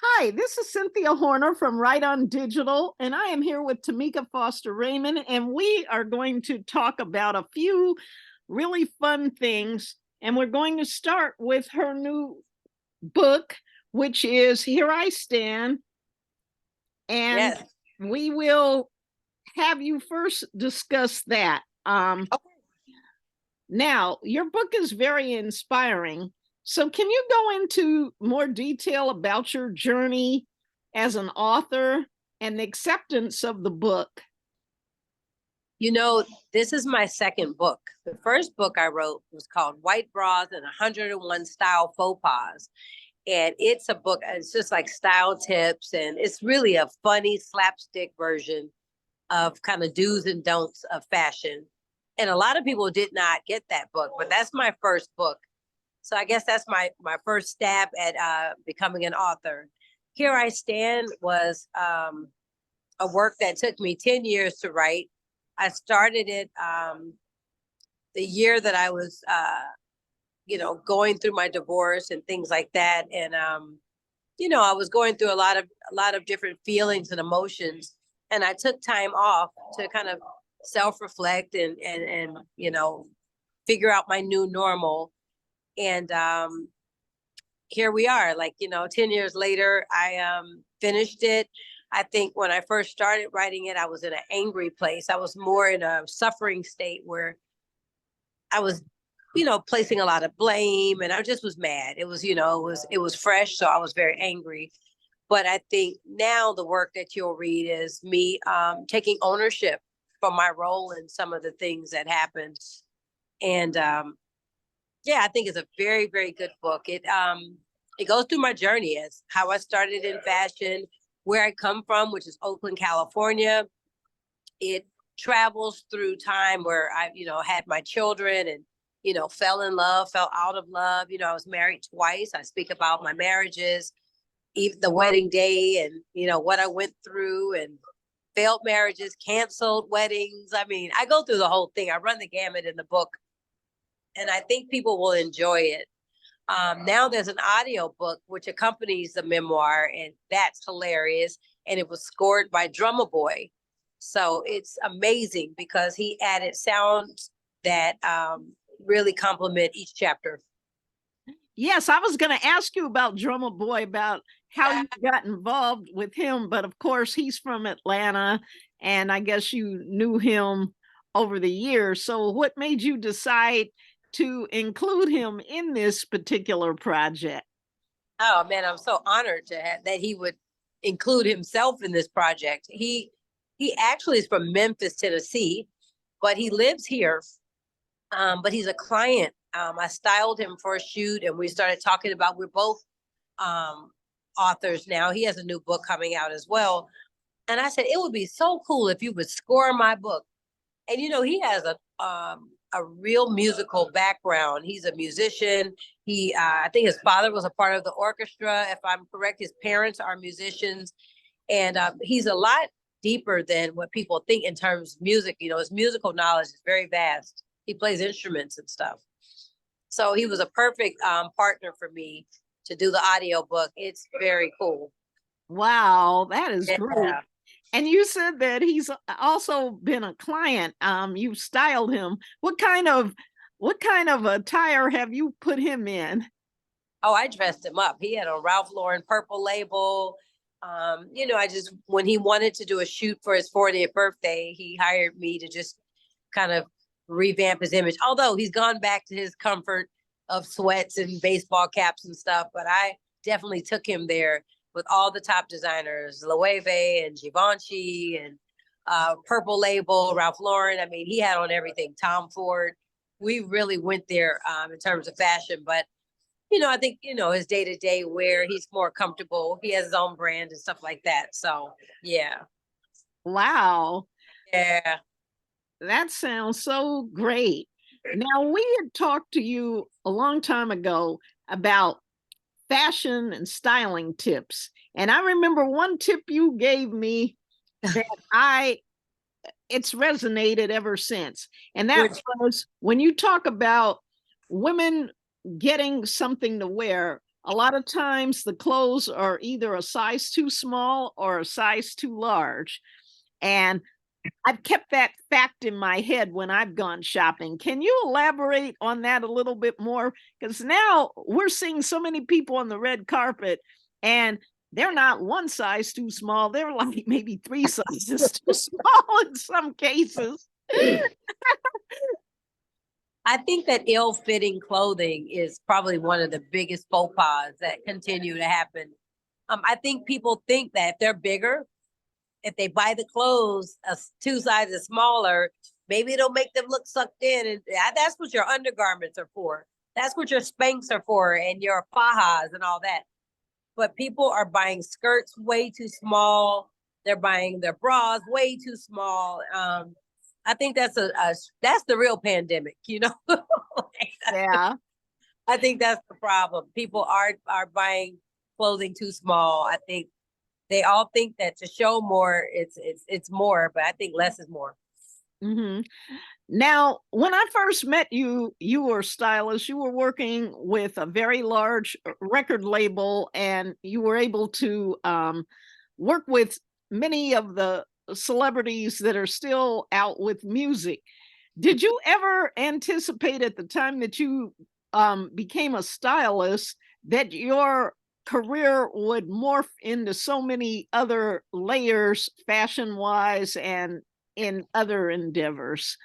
Hi, this is Cynthia Horner from Right On Digital, and I am here with Tameka Foster Raymond, and we are going to talk about a few really fun things. And we're going to start with her new book, which is Here I Stand. And Yes. we will have you first discuss that. Okay. Now, your book is very inspiring. So, can you go into more detail about your journey as an author and the acceptance of the book? You know, this is my second book. The first book I wrote was called White Bras and 101 Style Faux Pas. And it's a book, it's just like style tips. And it's really a funny slapstick version of kind of do's and don'ts of fashion. And a lot of people did not get that book, but that's my first book. So I guess that's my first stab at becoming an author. Here I Stand was a work that took me 10 years to write. I started it the year that I was, going through my divorce and things like that. And, I was going through a lot of different feelings and emotions. And I took time off to kind of self-reflect and figure out my new normal. And here we are, 10 years later, I finished it. I think when I first started writing it, I was in an angry place. I was more in a suffering state where I was, placing a lot of blame, and I just was mad. It was fresh, so I was very angry. But I think now the work that you'll read is me taking ownership for my role in some of the things that happened. And yeah, I think it's a very, very good book. It goes through my journey as how I started in fashion, where I come from, which is Oakland, California. It travels through time where I, had my children and, fell in love, fell out of love. I was married twice. I speak about my marriages, even the wedding day and, what I went through and failed marriages, canceled weddings. I mean, I go through the whole thing. I run the gamut in the book, and I think people will enjoy it. Now there's an audio book which accompanies the memoir, and that's hilarious. And it was scored by Drummer Boy. So it's amazing because he added sounds that really complement each chapter. Yes, I was going to ask you about Drummer Boy, about how you got involved with him, but of course, he's from Atlanta, and I guess you knew him over the years. So, what made you decide to include him in this particular project? Oh man, I'm so honored that he would include himself in this project. He actually is from Memphis, Tennessee, but he lives here. But he's a client. I styled him for a shoot, and we started talking about. We're both um, authors now. He has a new book coming out as well, and I said it would be so cool if you would score my book. And he has a real musical background. He's a musician. I think his father was a part of the orchestra. If I'm correct, his parents are musicians, and he's a lot deeper than what people think in terms of music. His musical knowledge is very vast. He plays instruments and stuff. So he was a perfect partner for me to do the audio book. It's very cool. Wow, that is great. Yeah. And you said that he's also been a client. You styled him. What kind of attire have you put him in? Oh, I dressed him up. He had a Ralph Lauren purple label. I just, when he wanted to do a shoot for his 40th birthday, he hired me to just kind of revamp his image. Although he's gone back to his comfort of sweats and baseball caps and stuff, but I definitely took him there with all the top designers, Loewe and Givenchy and Purple Label, Ralph Lauren. I mean, he had on everything. Tom Ford. We really went there in terms of fashion, but I think, his day to day where he's more comfortable. He has his own brand and stuff like that. So, yeah. Wow, Yeah. that sounds so great. Now, we had talked to you a long time ago about fashion and styling tips. And I remember one tip you gave me that I it's resonated ever since. And that was when you talk about women getting something to wear, a lot of times the clothes are either a size too small or a size too large. And I've kept that fact in my head when I've gone shopping. Can you elaborate on that a little bit more? Because now we're seeing so many people on the red carpet and they're not one size too small. They're like maybe three sizes too small in some cases. I think that ill-fitting clothing is probably one of the biggest faux pas that continue to happen. I think people think that if they're bigger, if they buy the clothes 2 sizes smaller, maybe it'll make them look sucked in. And that's what your undergarments are for. That's what your Spanx are for and your fajas and all that. But people are buying skirts way too small. They're buying their bras way too small. I think that's that's the real pandemic, you know. Yeah. I think that's the problem. People are buying clothing too small. I think they all think that to show more, it's more, but I think less is more. Hmm. Now, when I first met you, you were a stylist. You were working with a very large record label, and you were able to work with many of the celebrities that are still out with music. Did you ever anticipate at the time that you became a stylist that your career would morph into so many other layers, fashion wise, and in other endeavors?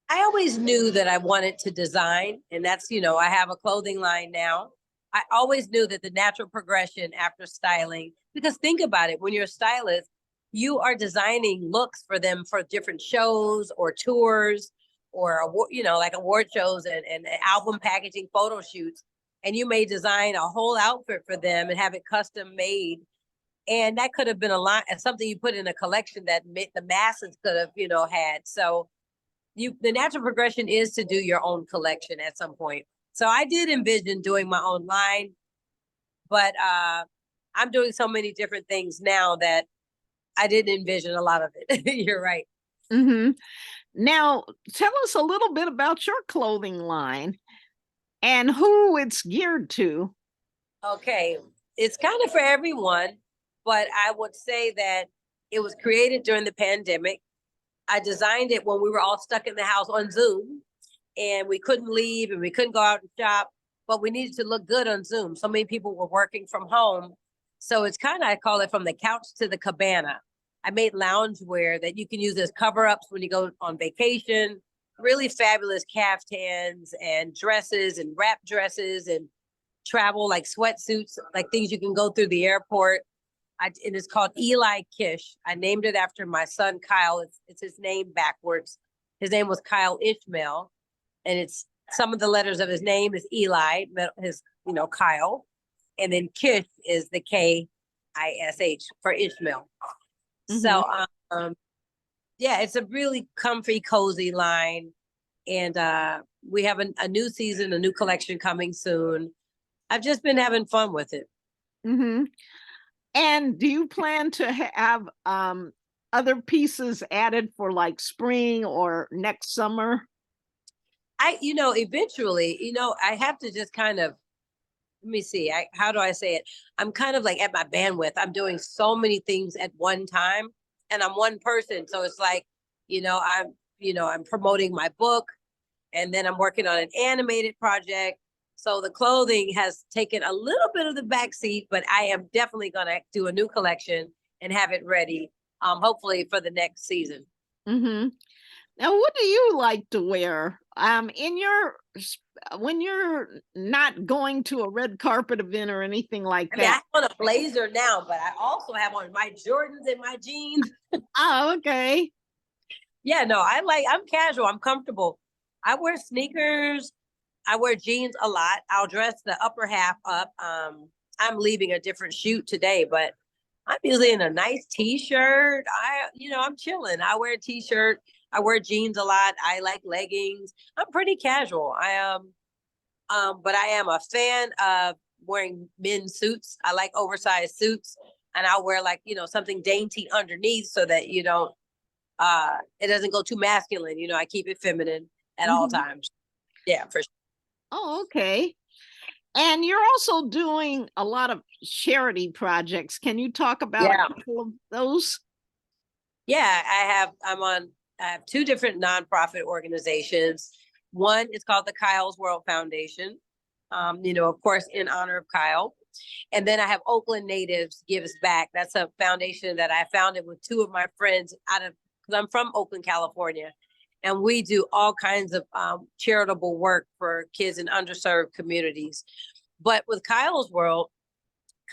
I always knew that I wanted to design, and that's, I have a clothing line now. I always knew that the natural progression after styling, because think about it, when you're a stylist, you are designing looks for them for different shows or tours or, like award shows and album packaging photo shoots. And you may design a whole outfit for them and have it custom made. And that could have been a lot, something you put in a collection that the masses could have, had. So the natural progression is to do your own collection at some point. So I did envision doing my own line, but I'm doing so many different things now that I didn't envision a lot of it. You're right. Hmm. Now, tell us a little bit about your clothing line and who it's geared to. Okay. It's kind of for everyone, but I would say that it was created during the pandemic. I designed it when we were all stuck in the house on Zoom and we couldn't leave and we couldn't go out and shop, but we needed to look good on Zoom. So many people were working from home. So it's kind of, I call it from the couch to the cabana. I made loungewear that you can use as cover-ups when you go on vacation, really fabulous caftans and dresses and wrap dresses and travel like sweatsuits, like things you can go through the airport. And it's called Eli Kish. I named it after my son, Kyle. It's his name backwards. His name was Kyle Ishmael. And it's some of the letters of his name is Eli, Kyle. And then Kish is the Kish for Ishmael. Mhm. So, yeah, it's a really comfy, cozy line. And we have a new season, a new collection coming soon. I've just been having fun with it. Hmm. And do you plan to have other pieces added for like spring or next summer? Eventually, I have to just kind of, let me see, how do I say it? I'm kind of like at my bandwidth. I'm doing so many things at one time and I'm one person. So it's like, I'm promoting my book and then I'm working on an animated project. So the clothing has taken a little bit of the backseat, but I am definitely going to do a new collection and have it ready, hopefully for the next season. Hmm. Now, what do you like to wear? When you're not going to a red carpet event or anything like I mean, I that? have on a blazer now, but I also have on my Jordans and my jeans. Oh, okay. Yeah, no, I'm casual. I'm comfortable. I wear sneakers. I wear jeans a lot. I'll dress the upper half up. I'm leaving a different shoot today, but I'm usually in a nice t-shirt. I'm chilling. I wear a t-shirt. I wear jeans a lot. I like leggings. I'm pretty casual. But I am a fan of wearing men's suits. I like oversized suits, and I'll wear something dainty underneath so that it doesn't go too masculine. I keep it feminine at all Mhm. times. Yeah, for sure. Oh, okay. And you're also doing a lot of charity projects. Can you talk about a Yeah. couple of those? Yeah, I have two different nonprofit organizations. One is called the Kyle's World Foundation, of course, in honor of Kyle. And then I have Oakland Natives Gives Back. That's a foundation that I founded with two of my friends because I'm from Oakland, California. And we do all kinds of charitable work for kids in underserved communities. But with Kyle's World,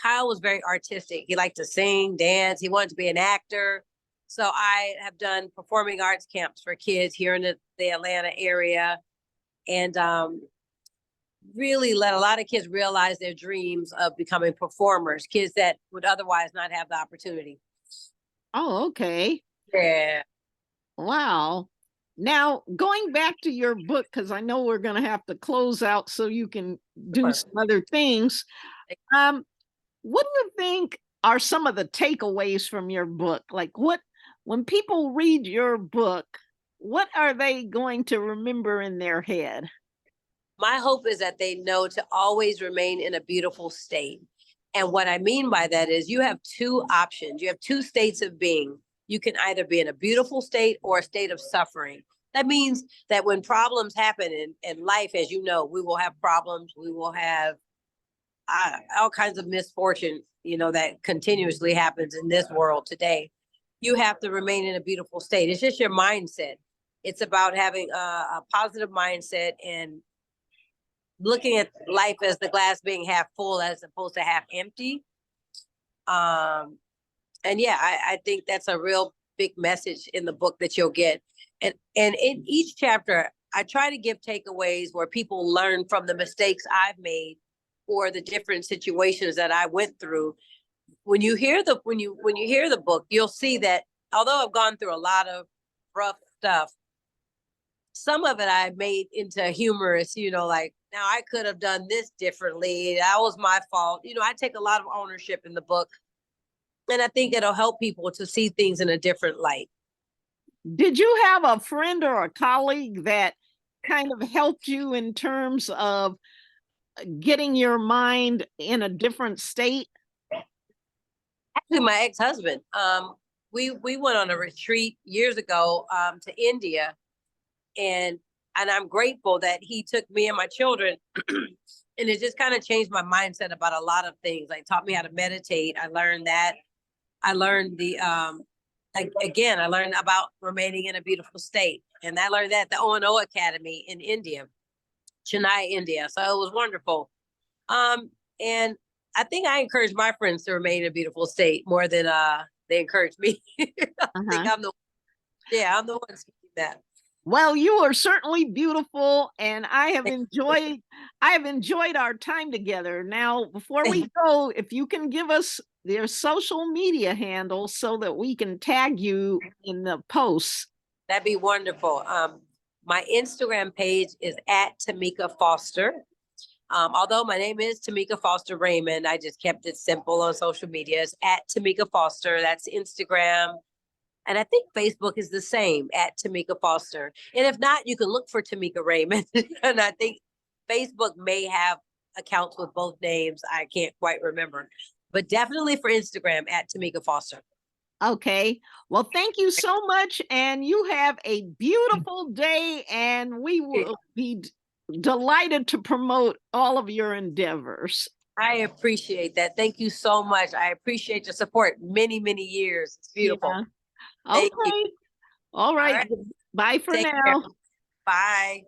Kyle was very artistic. He liked to sing, dance. He wanted to be an actor. So I have done performing arts camps for kids here in the Atlanta area, and really let a lot of kids realize their dreams of becoming performers, kids that would otherwise not have the opportunity. Oh, okay. Yeah. Wow. Now, going back to your book, because I know we're going to have to close out so you can do some other things. What do you think are some of the takeaways from your book? Like when people read your book, what are they going to remember in their head? My hope is that they know to always remain in a beautiful state. And what I mean by that is you have two options. You have two states of being. You can either be in a beautiful state or a state of suffering. That means that when problems happen in life, as you know, we will have problems. We will have all kinds of misfortune, that continuously happens in this world today. You have to remain in a beautiful state. It's just your mindset. It's about having a positive mindset and looking at life as the glass being half full as opposed to half empty. And yeah, I think that's a real big message in the book that you'll get. And in each chapter, I try to give takeaways where people learn from the mistakes I've made or the different situations that I went through. When you hear the book, you'll see that although I've gone through a lot of rough stuff, some of it I made into humorous, like, now I could have done this differently. That was my fault. I take a lot of ownership in the book. And I think it'll help people to see things in a different light. Did you have a friend or a colleague that kind of helped you in terms of getting your mind in a different state? Actually, my ex-husband, we went on a retreat years ago to India, and I'm grateful that he took me and my children, and it just kind of changed my mindset about a lot of things. Like taught me how to meditate. I learned that. I learned I learned about remaining in a beautiful state, and I learned that at the O&O Academy in India, Chennai, India. So it was wonderful. And I think I encourage my friends to remain in a beautiful state more than they encourage me. I think I'm the one speaking that. Well, you are certainly beautiful, and I have enjoyed our time together. Now, before we go, if you can give us their social media handle so that we can tag you in the posts. That'd be wonderful. My Instagram page is at Tameka Foster. Although my name is Tameka Foster Raymond, I just kept it simple on social media. It's at Tameka Foster. That's Instagram. And I think Facebook is the same, at Tameka Foster. And if not, you can look for Tameka Raymond. And I think Facebook may have accounts with both names. I can't quite remember. But definitely for Instagram, at Tameka Foster. Okay. Well, thank you so much. And you have a beautiful day. And we will be delighted to promote all of your endeavors. I appreciate that. Thank you so much. I appreciate your support. Many, many years. It's beautiful. Yeah. Okay. All right. Bye for now. Bye.